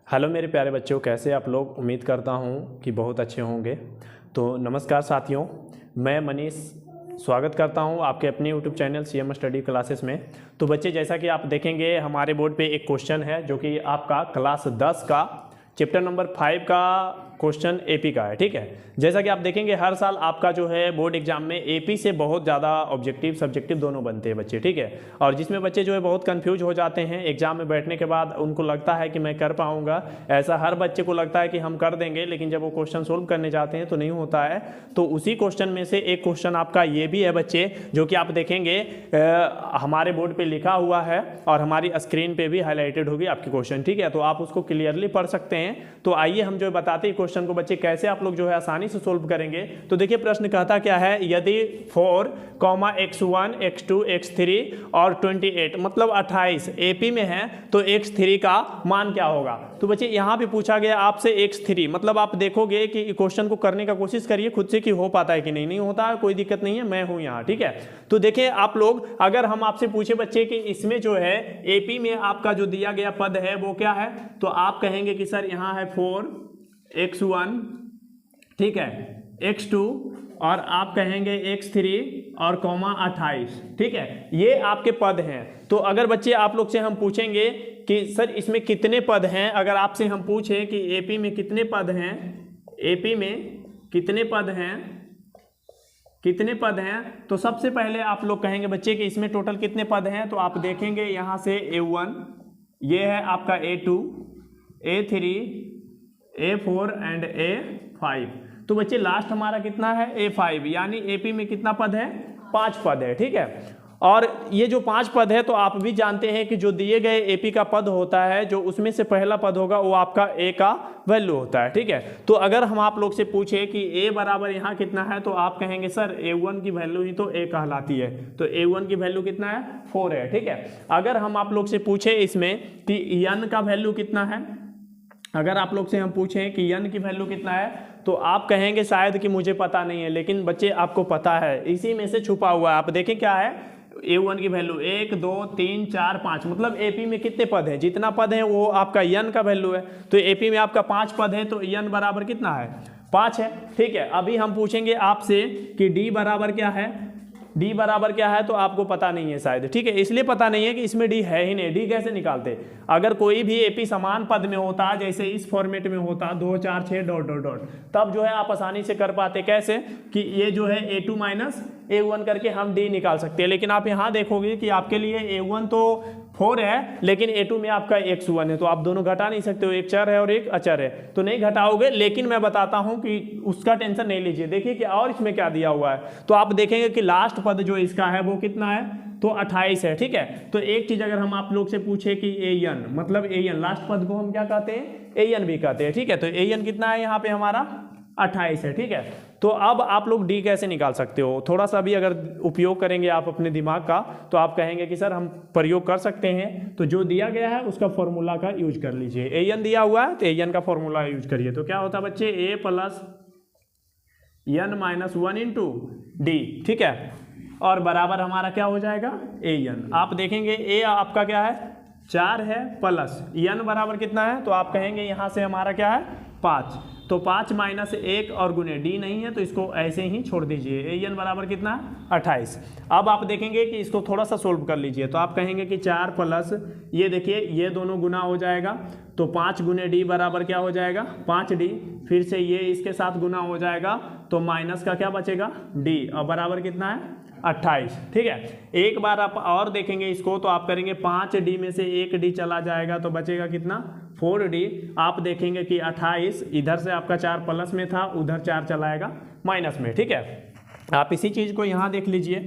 Hello मेरे प्यारे बच्चों, कैसे आप लोग। उम्मीद करता हूँ कि बहुत अच्छे होंगे। तो नमस्कार साथियों, मैं मनीष स्वागत करता हूँ आपके अपने YouTube channel CM study classes में। तो बच्चे, जैसा कि आप देखेंगे हमारे बोर्ड पे एक क्वेश्चन है जो कि आपका क्लास 10 का चैप्टर नंबर 5 का क्वेश्चन AP का है। ठीक है, जैसा कि आप देखेंगे हर साल आपका जो है बोर्ड एग्जाम में AP से बहुत ज़्यादा ऑब्जेक्टिव सब्जेक्टिव दोनों बनते हैं बच्चे। ठीक है, और जिसमें बच्चे जो है बहुत कंफ्यूज हो जाते हैं एग्जाम में बैठने के बाद। उनको लगता है कि मैं कर पाऊंगा, ऐसा हर बच्चे को लगता है कि हम कर देंगे, लेकिन जब वो क्वेश्चन सोल्व करने जाते हैं तो नहीं होता है। तो उसी क्वेश्चन में से एक क्वेश्चन आपका ये भी है बच्चे, जो कि आप देखेंगे हमारे बोर्ड पर लिखा हुआ है और हमारी स्क्रीन पर भी हाईलाइटेड होगी आपकी क्वेश्चन। ठीक है, तो आप उसको क्लियरली पढ़ सकते हैं। तो आइए हम जो बताते हैं क्वेश्चन को बच्चे कैसे आप लोग जो है आसानी से सोल्व करेंगे। तो देखिए प्रश्न कहता क्या है, यदि 4, x1 x2 x3 और 28 मतलब 28 AP में है तो x3 का मान क्या होगा। तो बच्चे यहाँ पे पूछा गया आपसे x3, मतलब आप देखोगे कि क्वेश्चन को करने का कोशिश करिए खुद से कि हो पाता है कि नहीं होता है, कोई दिक्कत नहीं है, मैं हूँ यहाँ। ठीक है, तो देखिए आप लोग, अगर हम आपसे पूछे बच्चे कि इसमें जो है AP में आपका जो दिया गया पद है वो क्या है, तो आप कहेंगे कि सर यहाँ है 4x1, ठीक है, x2 और आप कहेंगे x3 और कॉमा 28। ठीक है, ये आपके पद हैं। तो अगर बच्चे आप लोग से हम पूछेंगे कि सर इसमें कितने पद हैं, अगर आपसे हम पूछें कि AP में कितने पद हैं, AP में कितने पद हैं, तो सबसे पहले आप लोग कहेंगे बच्चे कि इसमें टोटल कितने पद हैं। तो आप देखेंगे यहाँ से A1, ये है आपका A2, A3, A4 and A5। तो बच्चे लास्ट हमारा कितना है, A5, यानी AP में कितना पद है, 5 पद है। ठीक है, और ये जो 5 पद है तो आप भी जानते हैं कि जो दिए गए AP का पद होता है, जो उसमें से पहला पद होगा वो आपका A का वैल्यू होता है। ठीक है, तो अगर हम आप लोग से पूछे कि A बराबर यहाँ कितना है, तो आप कहेंगे सर A1 की वैल्यू ही तो A कहलाती है, तो A1 की वैल्यू कितना है, 4 है। ठीक है, अगर हम आप लोग से पूछे इसमें कि N का वैल्यू कितना है, अगर आप लोग से हम पूछें कि N की वैल्यू कितना है, तो आप कहेंगे शायद कि मुझे पता नहीं है, लेकिन बच्चे आपको पता है, इसी में से छुपा हुआ है। आप देखें क्या है, A1 की वैल्यू 1 2 3 4 5, मतलब AP में कितने पद है, जितना पद है वो आपका N का वैल्यू है। तो AP में आपका 5 पद है, तो N बराबर कितना है, 5 है। ठीक है, अभी हम पूछेंगे आपसे कि D बराबर क्या है, D बराबर क्या है, तो आपको पता नहीं है शायद। ठीक है, इसलिए पता नहीं है कि इसमें D है ही नहीं। D कैसे निकालते, अगर कोई भी AP समान पद में होता, जैसे इस फॉर्मेट में होता 2 4 6 डॉट डॉट डॉट, तब जो है आप आसानी से कर पाते। कैसे कि ये जो है A2 माइनस A1 करके हम D निकाल सकते हैं। लेकिन आप यहाँ देखोगे कि आपके लिए A1 तो 4 है, लेकिन A2 में आपका x1 है, तो आप दोनों घटा नहीं सकते हो, एक चर है और एक अचर है, तो नहीं घटाओगे। लेकिन मैं बताता हूं कि उसका टेंशन नहीं लीजिए। देखिए कि और इसमें क्या दिया हुआ है, तो आप देखेंगे कि लास्ट पद जो इसका है वो कितना है, तो 28 है। ठीक है, तो एक चीज अगर हम आप लोग से पूछे कि AN, मतलब AN लास्ट पद को हम क्या कहते हैं, AN भी कहते हैं। ठीक है, तो AN कितना है यहाँ पे हमारा, 28 है। ठीक है, तो अब आप लोग D कैसे निकाल सकते हो, थोड़ा सा भी अगर उपयोग करेंगे आप अपने दिमाग का, तो आप कहेंगे कि सर हम प्रयोग कर सकते हैं। तो जो दिया गया है उसका फॉर्मूला का यूज कर लीजिए। AN दिया हुआ है तो AN का फॉर्मूला यूज करिए। तो क्या होता है बच्चे, A plus N minus 1 into D। ठीक है, और बराबर हमारा क्या हो जाएगा, AN। आप देखेंगे A आपका क्या है, 4 है, प्लस N बराबर कितना है, तो आप कहेंगे यहाँ से हमारा क्या है, 5। तो 5 माइनस 1 और गुने D नहीं है, तो इसको ऐसे ही छोड़ दीजिए। AN बराबर कितना है, 28। अब आप देखेंगे कि इसको थोड़ा सा सोल्व कर लीजिए। तो आप कहेंगे कि 4 प्लस, ये देखिए ये दोनों गुना हो जाएगा, तो 5 गुने D बराबर क्या हो जाएगा, 5D। फिर से ये इसके साथ गुना हो जाएगा, तो माइनस का क्या बचेगा, D, और बराबर कितना है, 28। ठीक है, एक बार आप और देखेंगे इसको, तो आप करेंगे 5D में से 1D चला जाएगा, तो बचेगा कितना, 4D। आप देखेंगे कि 28 इधर से आपका 4 प्लस में था, उधर 4 चलाएगा माइनस में। ठीक है, आप इसी चीज़ को यहाँ देख लीजिए।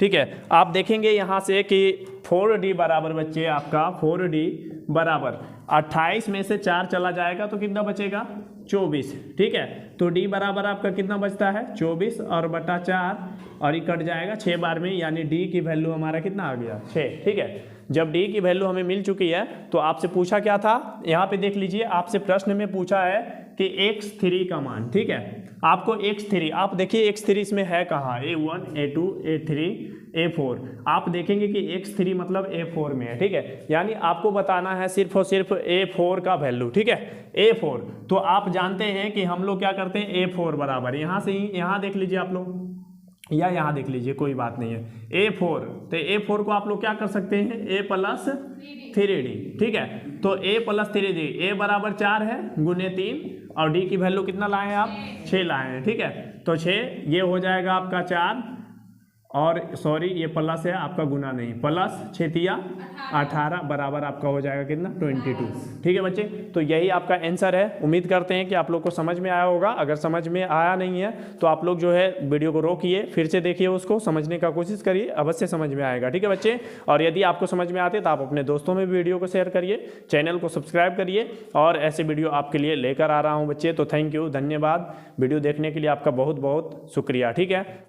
ठीक है, आप देखेंगे यहाँ से कि 4D बराबर बच्चे आपका 4D बराबर 28 में से 4 चला जाएगा, तो कितना बचेगा, 24। ठीक है, तो D बराबर आपका कितना बचता है, 24 और बटा 4, और ये कट जाएगा 6 बार में, यानी D की वैल्यू हमारा कितना आ गया, 6। ठीक है, जब D की वैल्यू हमें मिल चुकी है, तो आपसे पूछा क्या था, यहाँ पे देख लीजिए, आपसे प्रश्न में पूछा है कि x3 का मान, ठीक है, आपको x3, आप देखिए x3 इसमें है कहाँ, A1 A2 A3 A4, आप देखेंगे कि x3 मतलब A4 में है, ठीक है, यानी आपको बताना है सिर्फ और सिर्फ A4 का वैल्यू, ठीक है, A4। तो आप जानते हैं कि हम लोग क्या करते हैं, A4 बराबर यहाँ से ही, यहाँ देख लीजिए आप लोग, या यहाँ देख लीजिए, कोई बात नहीं है, A4, तो A4 को आप लोग क्या कर सकते हैं, A+3D, ठीक है, तो A+3D, A बराबर 4 है गुने 3, और D की वैल्यू कितना लाए हैं आप, 6 लाए हैं, ठीक है, तो 6 ये हो जाएगा आपका 4, और सॉरी ये प्लस है आपका, गुना नहीं, प्लस 6 18 बराबर आपका हो जाएगा कितना, 22, ठीक है बच्चे। तो यही आपका आंसर है। उम्मीद करते हैं कि आप लोग को समझ में आया होगा। अगर समझ में आया नहीं है तो आप लोग जो है वीडियो को रोकिए, फिर से देखिए, उसको समझने का कोशिश करिए, अवश्य समझ में आएगा, ठीक है बच्चे। और यदि आपको समझ में आते तो आप अपने दोस्तों में भी वीडियो को शेयर करिए, चैनल को सब्सक्राइब करिए, और ऐसे वीडियो आपके लिए लेकर आ रहा हूँ बच्चे। तो थैंक यू, धन्यवाद, वीडियो देखने के लिए आपका बहुत बहुत शुक्रिया, ठीक है।